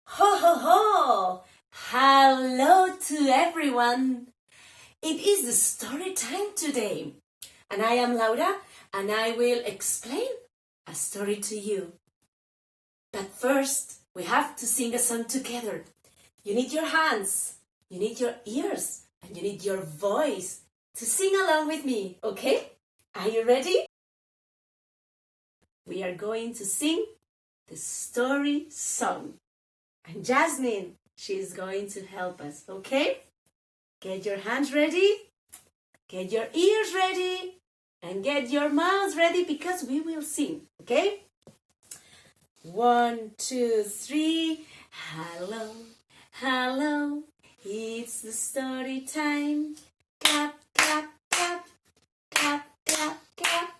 Ho ho ho! Hello to everyone! It is the story time today, and I am Laura, and I will explain a story to you. But first, we have to sing a song together. You need your hands, you need your ears, and you need your voice to sing along with me, okay? Are you ready? We are going to sing the story song. And Jasmine, she's going to help us, okay? Get your hands ready, get your ears ready, and get your mouths ready because we will sing, okay? 1, 2, 3. Hello, hello, it's the story time. Clap, clap, clap, clap, clap, clap.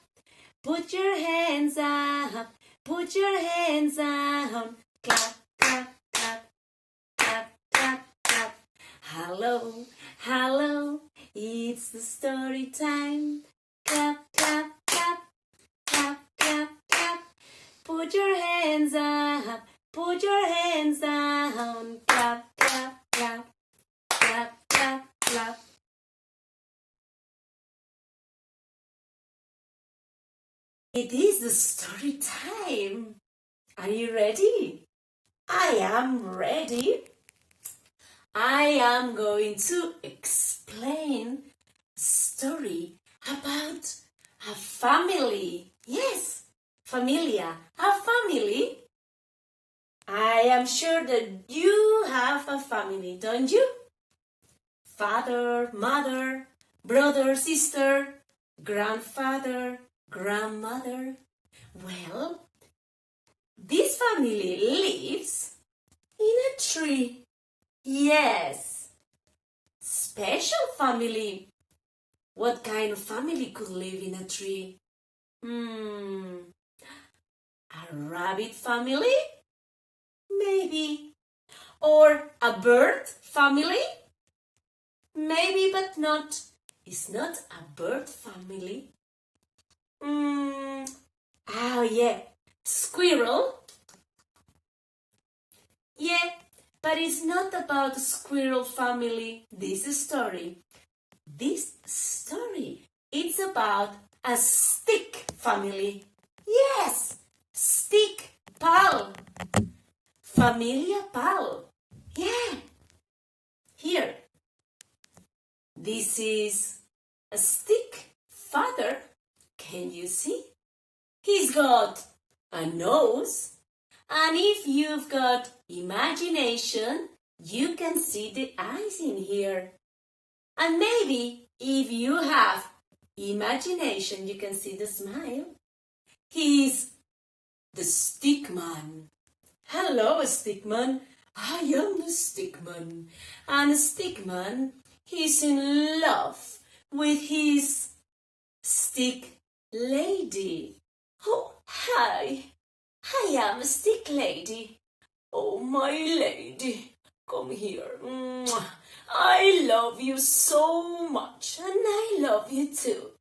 Put your hands up, put your hands down. Clap, clap. Hello, hello, it's the story time. Clap, clap, clap, clap, clap, clap. Put your hands up, put your hands down. Clap, clap, clap, clap, clap, clap. It is the story time. Are you ready? I am ready. I am going to explain a story about a family. Yes, familia, a family. I am sure that you have a family, don't you? Father, mother, brother, sister, grandfather, grandmother. Well, this family lives in a tree. Yes, special family. What kind of family could live in a tree? A rabbit family? Maybe. Or a bird family? Maybe, but not. It's not a bird family. Oh yeah, squirrel. Yeah. But it's not about the squirrel family, this story. This story, it's about a stick family. Yes, stick, pal. Familia pal. Yeah. Here. This is a stick father. Can you see? He's got a nose. And if you've got imagination, you can see the eyes in here. And maybe if you have imagination, you can see the smile. He's the stickman. Hello, stickman. I am the stickman. And stickman, he's in love with his stick lady. Oh, hi. I am a stick lady. Oh, my lady, come here. I love you so much, and I love you too.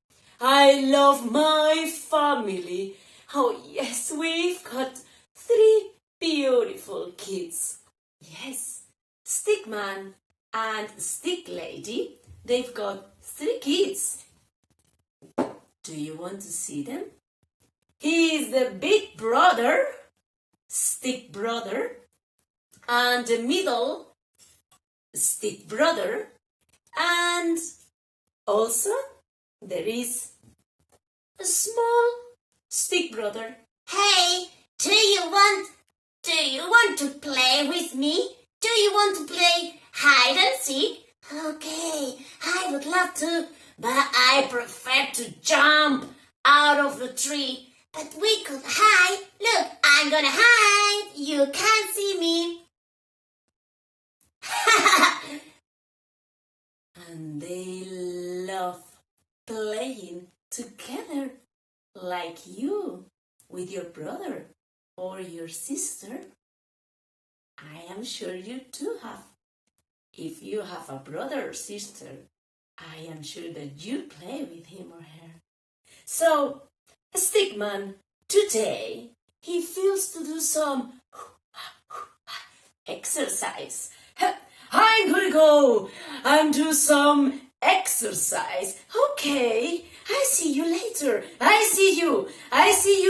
I love my family. Oh, yes, we've got 3 beautiful kids. Yes, Stickman and Stick Lady, they've got 3 kids. Do you want to see them? He is the big brother, stick brother, and the middle stick brother, and also there is a small stick brother. Hey, do you want to play with me? Do you want to play hide and seek? Okay, I would love to, but I prefer to jump out of the tree. But we could hide. Look, I'm gonna hide. You can't see me. And they love playing together like you with your brother or your sister. I am sure you too have. If you have a brother or sister, I am sure that you play with him or her. So, Stickman, today he feels to do some exercise. I'm gonna go and do some exercise. Okay, I see you later. I see you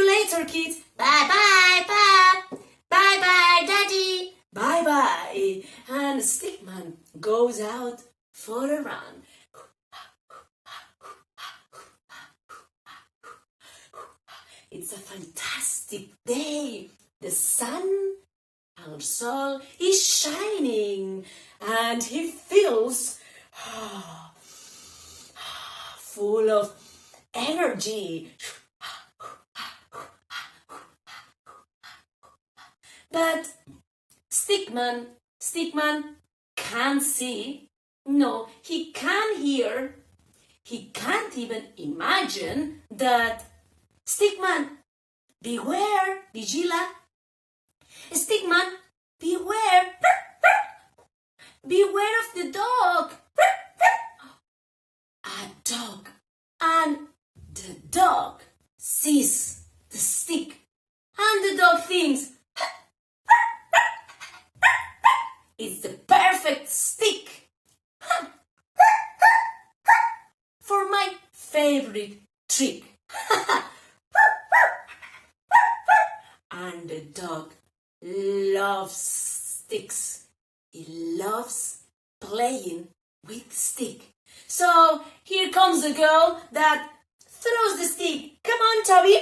later, kids. Bye-bye, Pop. Bye-bye, Daddy. Bye-bye. And Stickman goes out for a run. It's a fantastic day. The sun, our soul, is shining and he feels full of energy. But Stickman can't see. No, he can't hear. He can't even imagine that. Stickman, beware, vigila. Stickman, beware. Beware of the dog. A dog. And the dog sees the stick. And the dog thinks, it's the perfect stick for my favorite trick. And the dog loves sticks. He loves playing with the stick. So here comes the girl that throws the stick. Come on, Toby.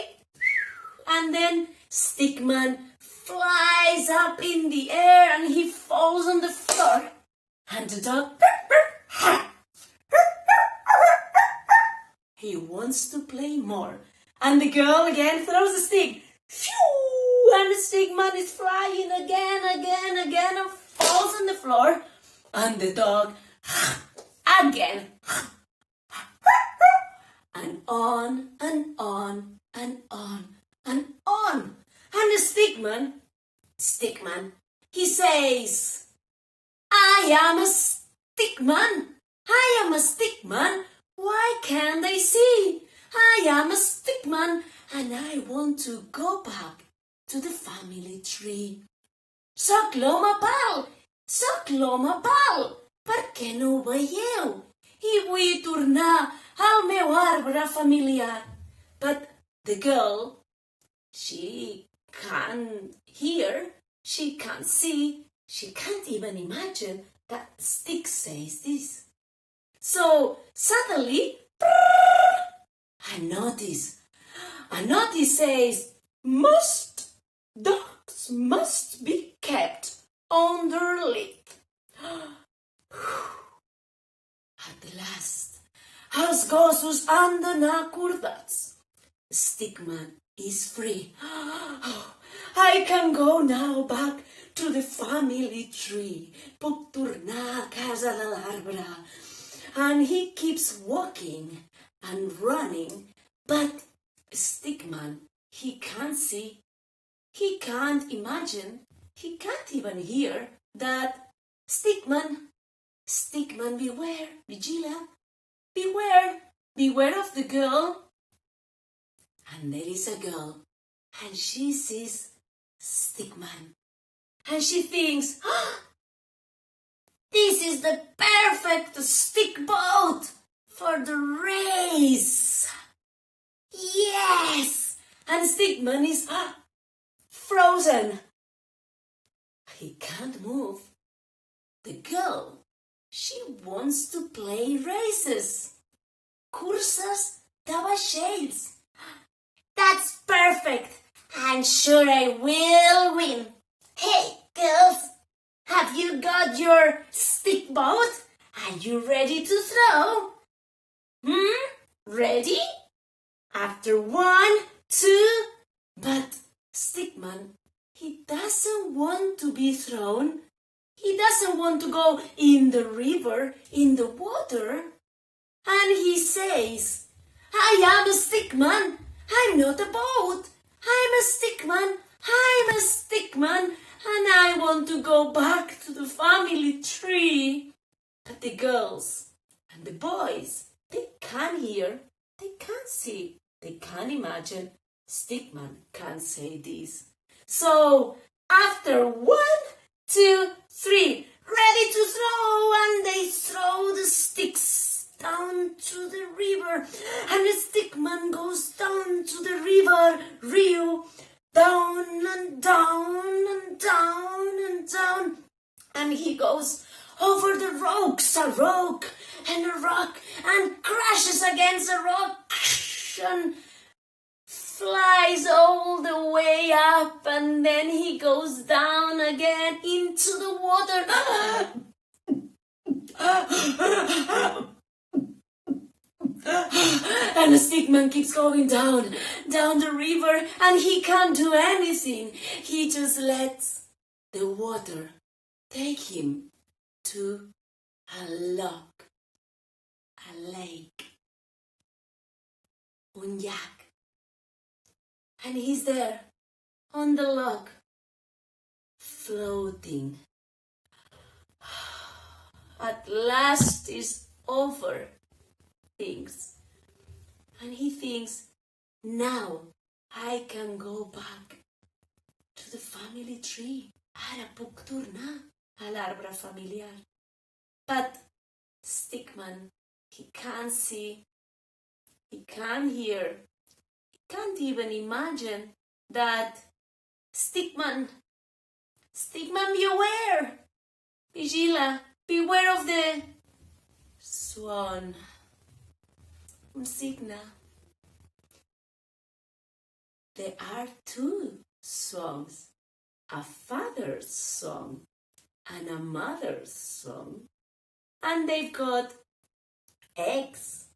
And then Stickman flies up in the air and he falls on the floor. And the dog, he wants to play more. And the girl again throws the stick. Phew! And the Stickman is flying again, and falls on the floor. And the dog, again. And on, and on, and on, and on. And the Stickman, he says, I am a Stickman. I am a Stickman. Why can't I see? I am a Stickman. And I want to go back to the family tree. Soc l'home pal, per què no ho veieu? I vull tornar al meu arbre familiar. But the girl, she can't hear, she can't see, she can't even imagine that stick says this. So suddenly, a notice says, dogs must be kept under lid. At last, els gossos han d'anar acordats. Stickman is free. I can go now back to the family tree. Puc tornar a casa de l'arbre. And he keeps walking and running, but Stickman, he can't see, he can't imagine, he can't even hear that Stickman, beware, vigila, beware of the girl. And there is a girl, and she sees Stickman, and she thinks, this is the perfect stick boat for the race. Yes! And Stickman is frozen. He can't move. The girl, she wants to play races. Curses de vaixells. That's perfect. I'm sure I will win. Hey, girls, have you got your stick boat? Are you ready to throw? Ready? After 1, 2, but Stickman, he doesn't want to be thrown. He doesn't want to go in the river, in the water. And he says, I am a Stickman. I'm not a boat. I'm a Stickman. I'm a Stickman. And I want to go back to the family tree. But the girls and the boys, they can't hear, they can't see, they can't imagine. Stickman can't say this. So after 1, 2, 3. Ready to throw, and they throw the sticks down to the river, and the stickman goes down to the river, Rio, down and down and down and down, and he goes over the rocks, a rock and a rock, and crashes against a rock, and flies all the way up, and then he goes down again into the water. And the stickman keeps going down the river, and he can't do anything. He just lets the water take him to a lake, un llac. And he's there on the log, floating. At last is over, thinks. And he thinks, now I can go back to the family tree. Ara puc tornar a l'arbre familiar. But Stickman, he can't see, he can't hear, he can't even imagine that Stickman, beware! Vigila, beware of the swan. Un signa. There are two songs, a father's song and a mother's song, and they've got eggs,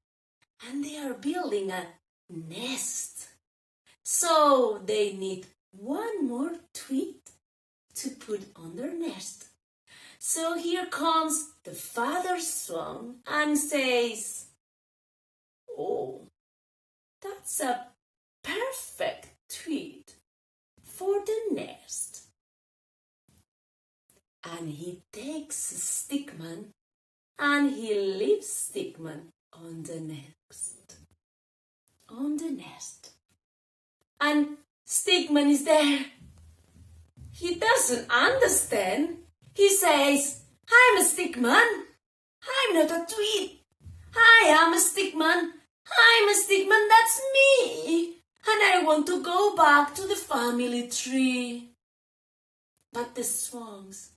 and they are building a nest. So they need one more twig to put on their nest. So here comes the father's song and says, oh, that's a perfect twig for the nest. And he takes Stickman and he leaves Stickman on the nest. And Stickman is there. He doesn't understand. He says, I'm a Stickman. I'm not a twig. I am a Stickman. I'm a Stickman, that's me. And I want to go back to the family tree. But the swans,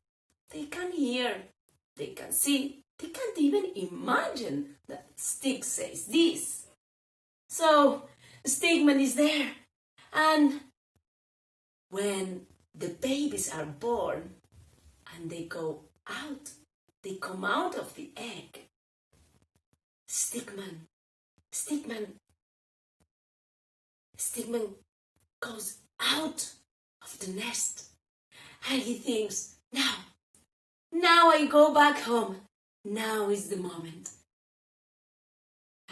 they can hear, they can see, they can't even imagine that Stick says this. So Stickman is there, and when the babies are born and they go out, they come out of the egg, Stickman goes out of the nest, and he thinks, now I go back home. Now is the moment.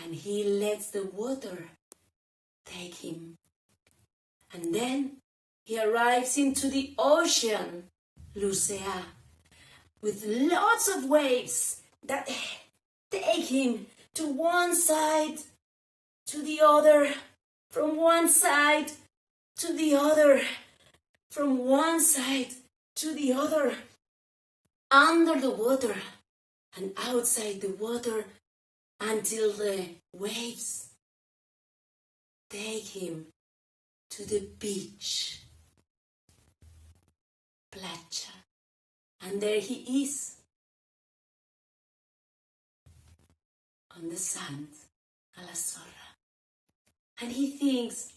And he lets the water take him. And then he arrives into the ocean, Lucea, with lots of waves that take him to one side, to the other, from one side to the other, from one side to the other, under the water and outside the water, until the waves take him to the beach, playa, and there he is, on the sand, a la sorra. And he thinks,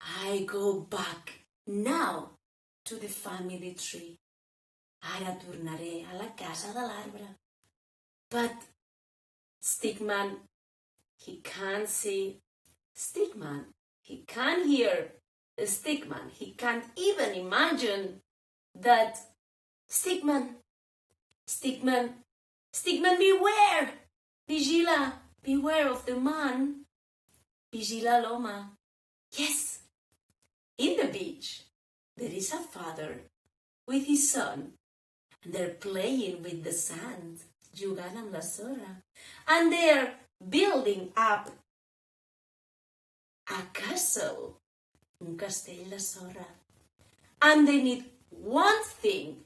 I go back now to the family tree. Ara tornaré a la casa de l'arbre. But Stickman, he can't see. Stickman, he can't hear. Stickman, he can't even imagine that Stickman, beware! Vigila, beware of the man. Vigila l'home. Yes, in the beach, there is a father with his son, and they're playing with the sand, jugant amb la sorra, and they're building up a castle, un castell de sorra, and they need one thing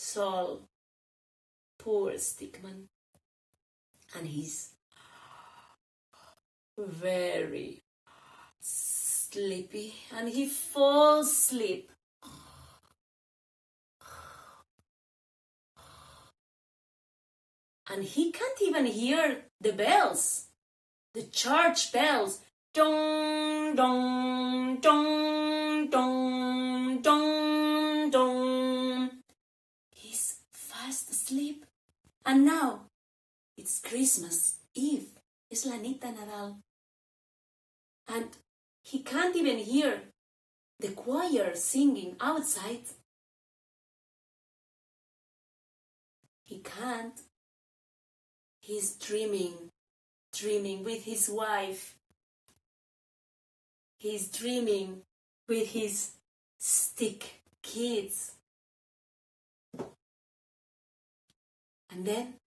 Sol. Poor Stickman. And he's very sleepy, and he falls asleep. And he can't even hear the bells, the church bells. Dong, dong, dong, dong, dong, dong. He's fast asleep. And now it's Christmas Eve. Es la nit de Nadal. And he can't even hear the choir singing outside. He can't. He's dreaming with his wife. He's dreaming with his stick kids. And then,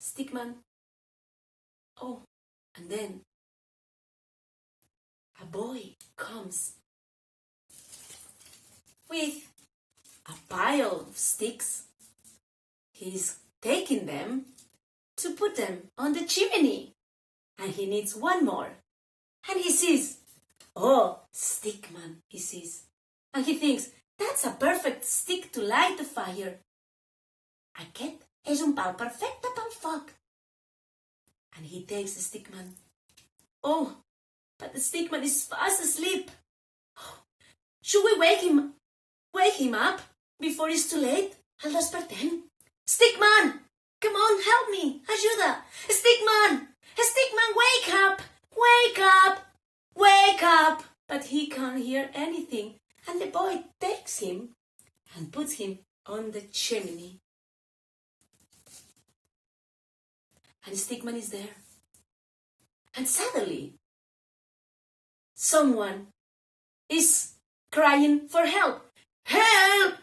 Stickman. Oh, and then a boy comes with a pile of sticks. He's taking them to put them on the chimney. And he needs one more. And he says, "Oh, Stickman," he says. And he thinks, "That's a perfect stick to light the fire." Aquest és un pal perfecte pel foc. And he takes the Stickman. Oh, but the Stickman is fast asleep. Should we wake him up before it's too late? El despertem. Stickman, come on, help me. Ajuda. Stickman, wake up. Wake up. Wake up. But he can't hear anything. And the boy takes him and puts him on the chimney. And Stickman is there. And suddenly, someone is crying for help. Help!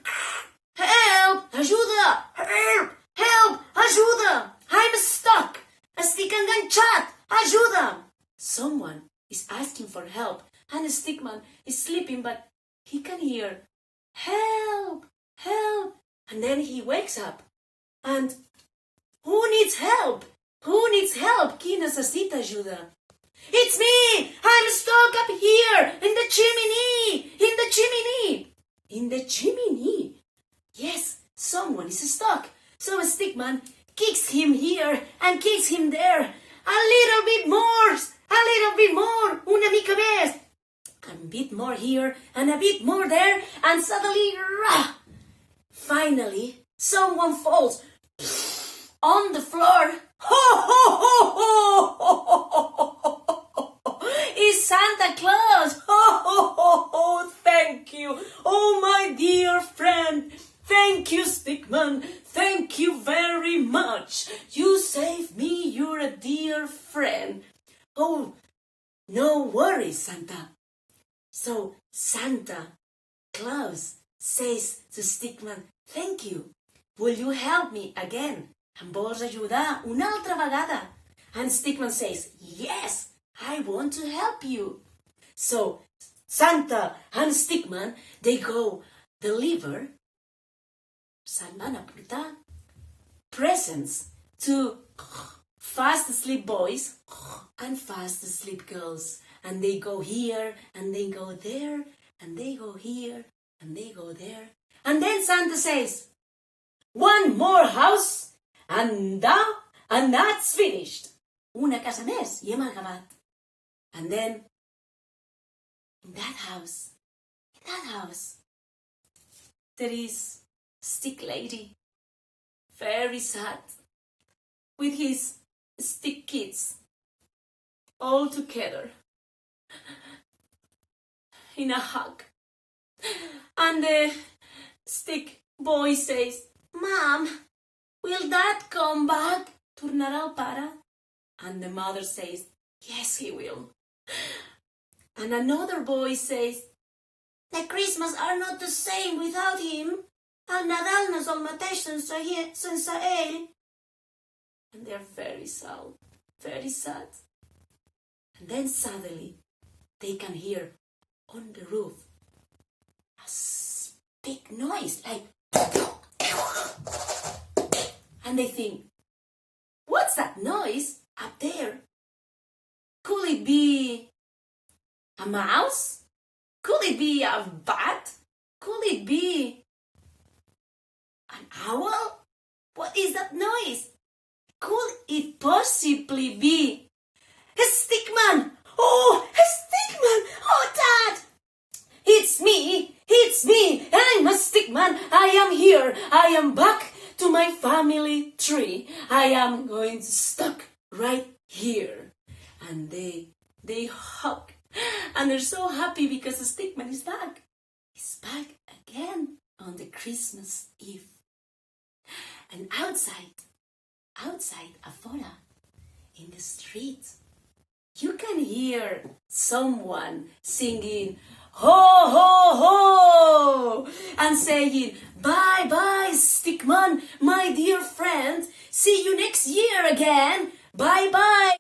Help! Ajuda! Help! Help! Ajuda! I'm stuck! Estic enganxat! Ajuda! Someone is asking for help, and Stickman is sleeping, but he can hear, "Help! Help!" And then he wakes up. And who needs help? Who needs help? Qui necessita ajuda? It's me! I'm stuck up here in the chimney! In the chimney! In the chimney! Yes, someone is stuck. So Stickman kicks him here and kicks him there. A little bit more! A little bit more! Una mica més! A bit more here and a bit more there, and suddenly, rah! Finally, someone falls on the floor. Ho, ho, ho, ho, ho, ho. It's Santa Claus. Ho, ho, ho, ho. Thank you. Oh, my dear friend. Thank you, Stickman. Thank you very much. You saved me. You're a dear friend. Oh, no worries, Santa. So Santa Claus says to Stickman, "Thank you. Will you help me again? Em vols ajudar una altra vegada?" And Stickman says, "Yes, I want to help you." So Santa and Stickman, they go deliver, se'n van a portar presents to fast asleep boys and fast asleep girls. And they go here, and they go there, and they go here, and they go there. And then Santa says, "One more house, and that's finished." Una casa més, i hem acabat. And then, in that house, there is Stick Lady, very sad, with his stick kids, all together, in a hug. And the stick boy says, "Mom, will Dad come back?" Tornarà el pare? And the mother says, "Yes, he will." And another boy says, "The Christmas are not the same without him. El Nadal no és el mateix sense ell." And they're very sad, very sad. And then suddenly they can hear on the roof a big noise, like, and they think, what's that noise up there? Could it be a mouse? Could it be a bat? Could it be an owl? What is that noise? Could it possibly be a stickman? Oh, a stickman! Oh, Dad! It's me! It's me! I'm a stickman! I am here! I am back to my family tree. I am going to stuck right here. And they hug. And they're so happy because the stickman is back. He's back again on the Christmas Eve. And outside of Hora, in the street, you can hear someone singing, ho, ho, ho, and saying, bye, bye, stickman, my dear friend. See you next year again. Bye, bye.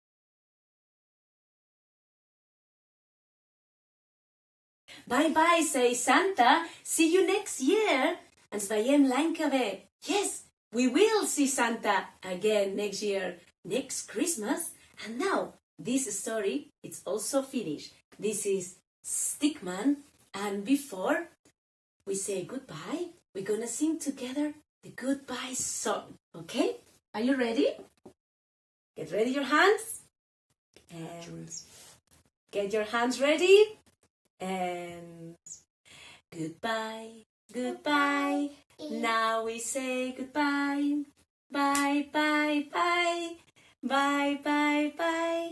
Bye, bye, say Santa. See you next year. And zwaaien Lankaway. Yes, we will see Santa again next year, next Christmas. And now, this story, it's also finished. This is Stickman. And before we say goodbye, we're gonna sing together the goodbye song. Okay? Are you ready? Get ready your hands. And get your hands ready. And goodbye, goodbye. Now we say goodbye. Bye, bye, bye. Bye, bye, bye.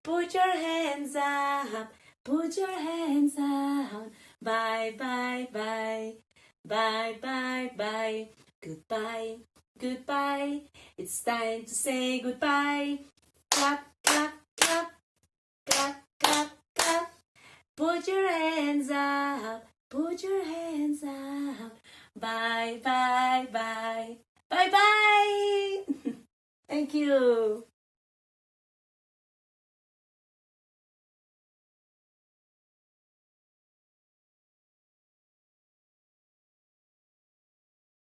Put your hands up. Put your hands down. Bye, bye, bye. Bye, bye, bye. Goodbye, goodbye. It's time to say goodbye. Clap, clap, clap. Clap, clap, clap. Put your hands up. Put your hands up. Bye, bye, bye. Bye, bye. Thank you.